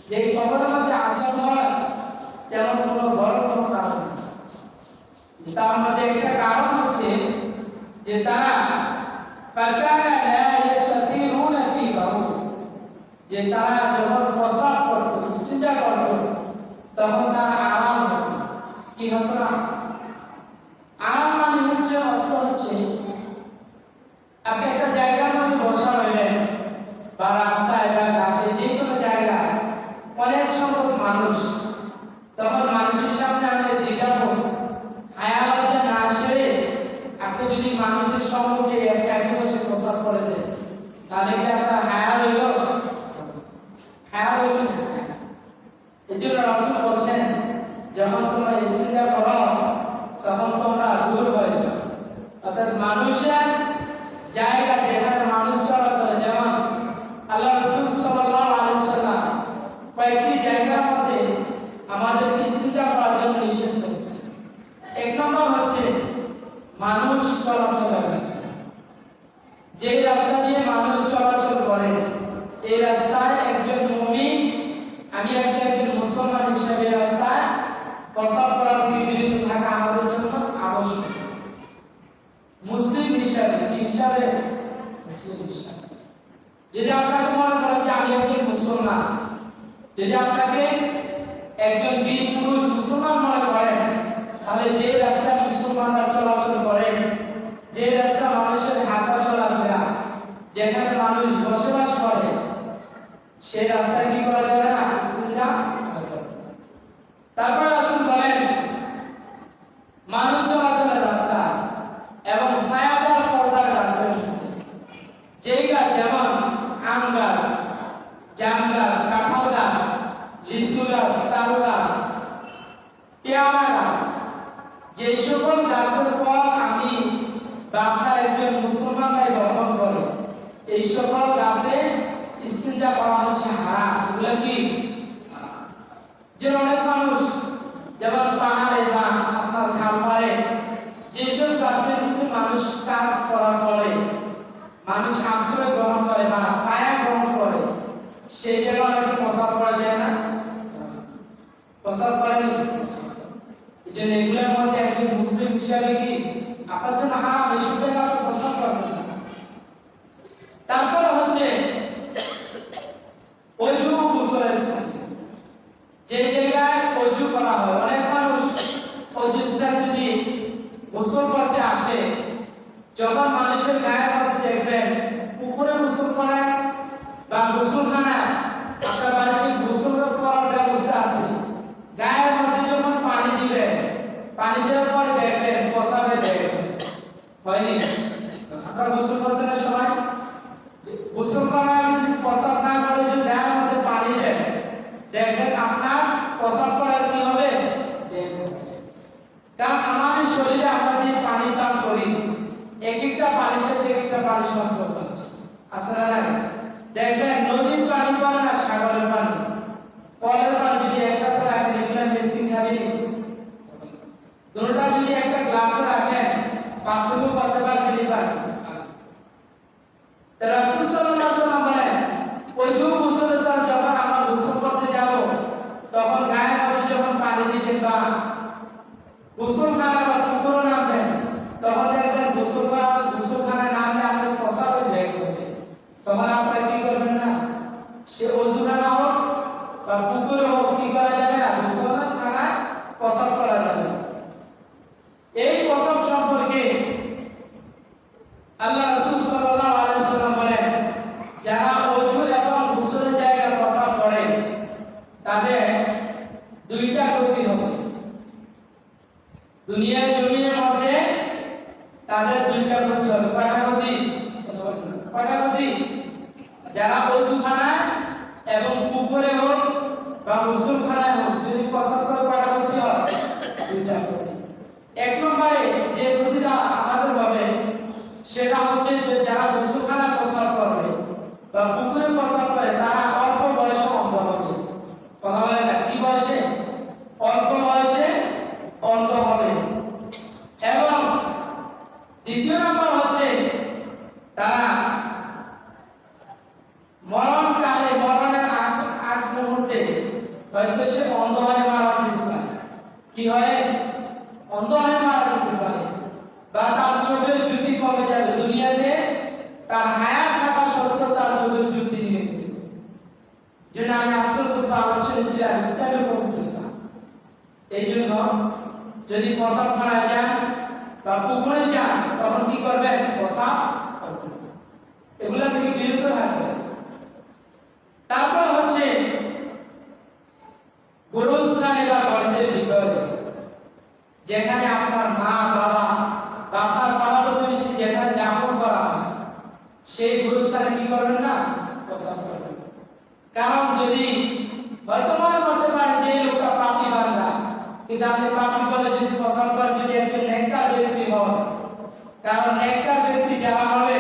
যে কবরের মধ্যে আজাব হয় তেমন কোনো বড় কোনো কারণ তার মধ্যে একটা কারণ হচ্ছে যে তারা যে তারা যখন প্রসাব করতো ইস্তিঞ্জা করতো তখন তারা আরাম হতো কি হতো না আরাম মানে হচ্ছে অর্থ হচ্ছে আপনি একটা জায়গার মধ্যে বসা রইলেন বা রাস্তায় বা ঘাটে যে কোনো জায়গায় অনেক সংখ্যক মানুষ তখন মানুষের সামনে আপনি দ্বিধাবোধ হায়া লজ্জা না সেরে আপনি যদি মানুষের সম্মুখে এক জায়গায় বসে প্রসাব করে দেন তাহলে কি আপনার হায়া রইল না। এই জন্য রাসূল বলছেন যখন তোমরা ইস্তিঞ্জা করো তখন তোমরা দূর হয়ে যাও অর্থাৎ মানুষের জায়গা যেখানে মানুষ চলাচল যেমন আল্লাহ রাসূল সাল্লাল্লাহু আলাইহি ওয়াসাল্লাম কয়েকটি জায়গার মধ্যে আমাদের ইস্তিঞ্জা করার জন্য নিষেধ করেছেন। এক নম্বর হচ্ছে মানুষ চলাচলের রাস্তা, যে রাস্তা দিয়ে মানুষ চলাচল করে এই রাস্তায় একজন মুমিন আমি একজন মুসলমান হিসেবে রাস্তায় প্রসাব করা থেকে বিরত থাকা আমাদের জন্য আবশ্যক। মুসলিম হিসাবে যদি আপনাকে মনে করেন যে আমি একজন মুসলমান, যদি আপনাকে একজন বীর পুরুষ মুসলমান মনে করেন তাহলে যে রাস্তায় মুসলমানরা চলাচল করে যে রাস্তা মানুষের হাঁটা চলাফেরা যেখানে মানুষ বসবাস করে সেই রাস্তায় কি করা যাবে না ইস্তিঞ্জা। তারপর রাসূল বলেন মানুষ চলাচলের রাস্তা এবং ছায়াদার পর্দার গাছের যেই গাছ যেমন আম গাছ, জাম গাছ, কাঁঠাল গাছ, লিচু গাছ, তাল গাছ, পেয়ারা গাছ, যে সকল গাছের ফল আমি বা আপনার একজন মুসলমান ভাই গ্রহণ করে এই সকল গাছে ইস্তিঞ্জা করা হচ্ছে হারাম। এগুলো কি যে অনেক মানুষ যেমন পাহাড়ে বা আপনার খালপাড়ে যেসব গাছের নিচে মানুষ কাজ করা করে মানুষ আশ্রয় গ্রহণ করে বা ছায়া গ্রহণ করে সেই জায়গায় এসে প্রসাব করা যায় না, প্রসাব করেনি। এই জন্য এগুলোর মধ্যে একজন মুসলিম হিসাবে কি আপনার জন্য হারাম, এসব জায়গায় আপনি প্রসাব করবেন না। তারপরে হচ্ছে অজু গোসলের স্থান, যে জায়গায় অজু করা হয় অনেক মানুষ অজু স্থানে যদি গোসল করতে আসে যখন মানুষের গায়ের মধ্যে দেখবেন পুকুরে গোসল করে বা গোসলখানা আপনার বাড়িতে গোসল করার ব্যবস্থা আছে গায়ের মধ্যে যখন পানি দিবেন পানি দেওয়ার পরে দেখবেন প্রসাবে দেখবেন হয়নি আপনার গোসল করছেন না সবাই গোসল করার আগে যদি প্রসাব না করে যে গায়ের মধ্যে পানি দেন দেখবেন আপনার প্রসাব করার কি হবে। কারণ আমাদের শরীরে আমরা যে পানি পান করি এক একটা পানির সাথে এক একটা পানির সম্পর্ক আছে আসলে না দেখবেন নদীর পানি পড়ে না সাগরের পানি কলের পানি যদি একসাথে রাখেন এগুলো মেশিন খাবে দুটোটা যদি একটা গ্লাসে রাখেন পার্থক্য করতে পারবেন। রাসূল সাল্লাল্লাহু আলাইহি ওয়াসাল্লাম বলেন ওযু গোসলের সময় যখন আমরা গোসল করতে যাব তখন গায়ের মধ্যে যখন পানি দিবেন বা গোসলখানা বা পুকুরে নামবেন তখন দেখবেন গোসলখানায় নামলে আপনার প্রসাবে দেখবেন তখন আপনারা কি করবেন না সে ওযুখানা হোক বা পুকুরে হোক কি করা যাবে না গোসলখানায় প্রসাব করা যাবে। এই প্রসাব সম্পর্কে আল্লাহ রাসূল সাল্লাল্লাহু আলাইহি ওয়াসাল্লাম বলেন যারা ওযু এবং গোসলের জায়গায় প্রসাব করে তাদের দুইটা ক্ষতি হবে, দুনিয়ার জমিনের মধ্যে তাদের দুইটা ক্ষতি হবে। কয়টা ক্ষতি? যারা ওযুখানায় এবং পুকুরে হোক বা গোসলখানায় হোক যদি প্রসাব করে কয়টা ক্ষতি হয়? দুইটা ক্ষতি। এক নম্বরে যে ক্ষতিটা আমাদের হবে সেটা হচ্ছে যে যারা গোসলখানায় প্রসাব করবে বা পুকুরে প্রসাব করে তারা অল্প বয়সে অন্ধ হবে। কথা বলে না কি বয়সে? অল্প বয়সে অন্ধ হবে। এবং দ্বিতীয় নম্বর হচ্ছে তারা মরণকালে মরণের হয়তো সে অন্ধ হয়ে মারা যেতে পারে। কি হয়? অন্ধ হয়ে মারা যেতে পারে, বা তার চোখের জ্যোতি কমে যাবে। দুনিয়াতে তার হায়াত থাকা সত্ত্বেও তার চোখের জ্যোতি নিয়ে যাবে। যেন আমি আজকের খুতবা আলোচনা ছিলাম ইসলামের পবিত্রতা। এই জন্য যদি পেশাবখানায় যান বা পুকুরে যান, তখন কি করবেন? পেশাব করবেন, এগুলা থেকে বিরত থাকবেন। তারপর হচ্ছে গোরস্থানে বা গর্তের ভিতরে, যেখানে আপনার মা বাবা বা আপনার পাড়া প্রতিবেশী যেখানে দাফন করা হয়, সেই গোরস্থানে কি করবেন না? পেশাব করবেন। কারণ যদি হয়তো মনে করতে পারেন যে লোকটা পাপী বান্দা, কিন্তু আপনি পাপী বলে যদি পেশাব করেন, যদি একজন নেককার ব্যক্তি হয়, কারণ নেককার ব্যক্তি যারা হবে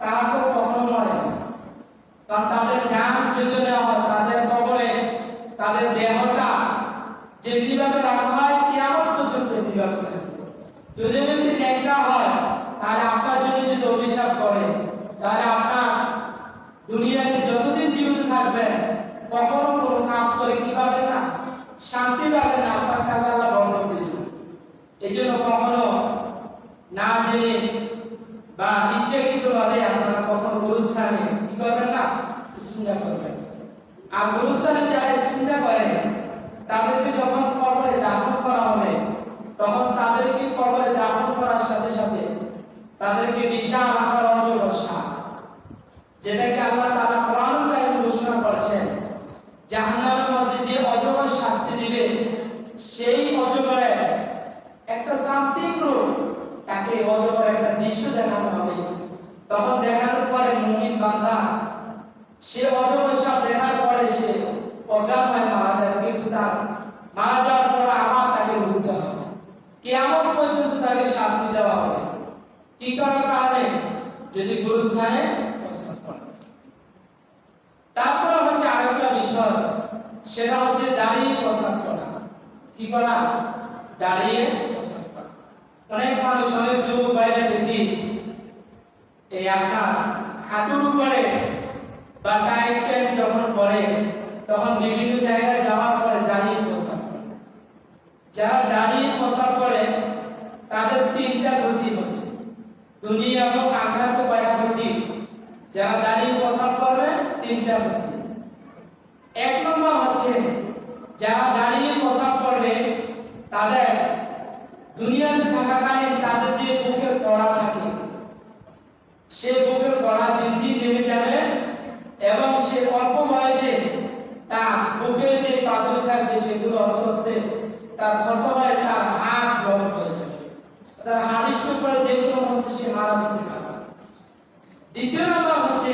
তারা তো কখনো মরে না। কারণ তাদের জান যদি নেওয়া হয়, তাদের কবরে তাদের দেহটা যেভাবে রাখা হয় কিয়ামত পর্যন্ত যেভাবে থাকবে। যদি ব্যক্তি নেককার হয়, তাহলে আপনার জন্য যদি অভিশাপ করে, তাহলে আপনার দুনিয়াতে যতদিন জীবিত থাকবেন কখনো কোনো কাজ করে কি পাবেন না? শান্তি পাবেন না। আপনার কাজ আল্লাহ বন্ধ করে দিবেন। এই জন্য কখনো না জেনে বা ইচ্ছাকৃতভাবে আপনারা কখনো গুরুস্থানে কি করবেন না? ইস্তিনজা করবেন। আর গুরুস্থানে যারা ইস্তিনজা করেন, তাদেরকে যখন কবরে দাফন করা হবে, তখন তাদেরকে কবরে দাফন করার সাথে সাথে তাদেরকে বিশাল আকার অজগর সাপ, যেটাকে আল্লাহ তাআলা কোরআন কারিমে ঘোষণা করেছেন, জাহান্নামের মধ্যে যে অজগর শাস্তি দিবে, সেই অজগরের একটা সামথিং রূপ, তাকে অজগরের একটা দৃশ্য দেখানো হবে। তখন দেখানোর পরে মুমিন বান্দা সে অজগর সাপ দেখার পরে সে অজ্ঞান হয়ে মারা যাবে, কিন্তু তার মারা যাওয়ার পর আবার তাকে উঠতে হবে, কিয়ামত পর্যন্ত তাকে শাস্তি দেওয়া হবে। কি করার কারণে? যদি গুরুস্থানে প্রস্তাব করে। তারপর হচ্ছে আরেকটা বিষয়, সেটা হচ্ছে দাঁড়িয়ে প্রস্তাব করা। কি করা? দাঁড়িয়ে প্রস্তাব করা। অনেক মানুষ, অনেক যুবক বাইরে দেখি এই আপনার হাঁটুর উপরে বা টাইট প্যান্ট যখন পরে, তখন বিভিন্ন জায়গায় যাওয়ার পরে দাঁড়িয়ে প্রস্তাব করে। যারা দাঁড়িয়ে প্রস্তাব করে তাদের তিনটা ক্ষতি হবে, দুনিয়া এবং আখিরাতে কয়টা ক্ষতি? যারা দাঁড়িয়ে প্রস্তাব করবে তিনটা ক্ষতি। এক নম্বর হচ্ছে, যারা দাঁড়িয়ে প্রস্তাব করবে তাদের দুনিয়াতে থাকাকালীন তাদের যে বুকের পড়া থাকে, সে বুকের পড়া দিন দিন নেমে যাবে, এবং সে অল্প বয়সে তার বুকের যে পাথর থাকবে সেগুলো আস্তে আস্তে তার ক্ষত হয়ে তার হাত বন্ধ হয়ে যাবে, তার হাড়িষ্ট করে যে কোনো মুহূর্তে সে মারা যেতে পারে। দ্বিতীয় নম্বর হচ্ছে,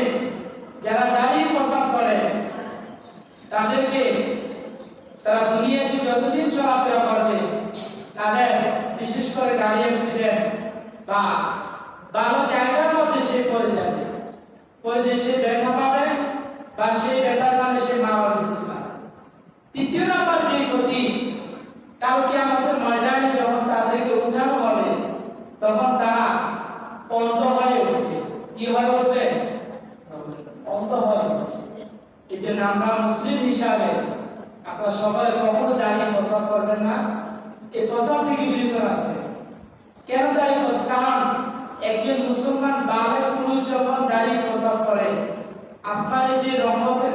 যারা দাঁড়িয়ে প্রস্রাব করে তাদেরকে তারা দুনিয়াতে যতদিন চলাফেরা করবে, তাদের বিশেষ করে গাড়ি অ্যাক্সিডেন্ট বা ভালো জায়গার মধ্যে সে পড়ে যাবে, পড়ে যে সে ব্যথা পাবে বা সেই ব্যথার কারণে সে মারা যেতে পারে। তৃতীয় নম্বর যে ক্ষতি, কালকে আমাদের ময়দানে যখন তাদেরকে উঠানো হবে, তখন তারা অন্ধ হয়ে উঠবে। কি হয়ে উঠবে? অন্ধ হয়ে উঠবে। এই জন্য আমরা মুসলিম হিসাবে আপনারা সবাই কখনো দাঁড়িয়ে প্রস্রাব করবেন না, এই প্রস্রাব থেকে বিরত রাখবেন। কেন দাঁড়িয়ে প্রস্রাব? কারণ একজন মুসলমান বালেগ পুরুষ যখন দাঁড়িয়ে প্রস্রাব করে, আসমানে যে রহমতের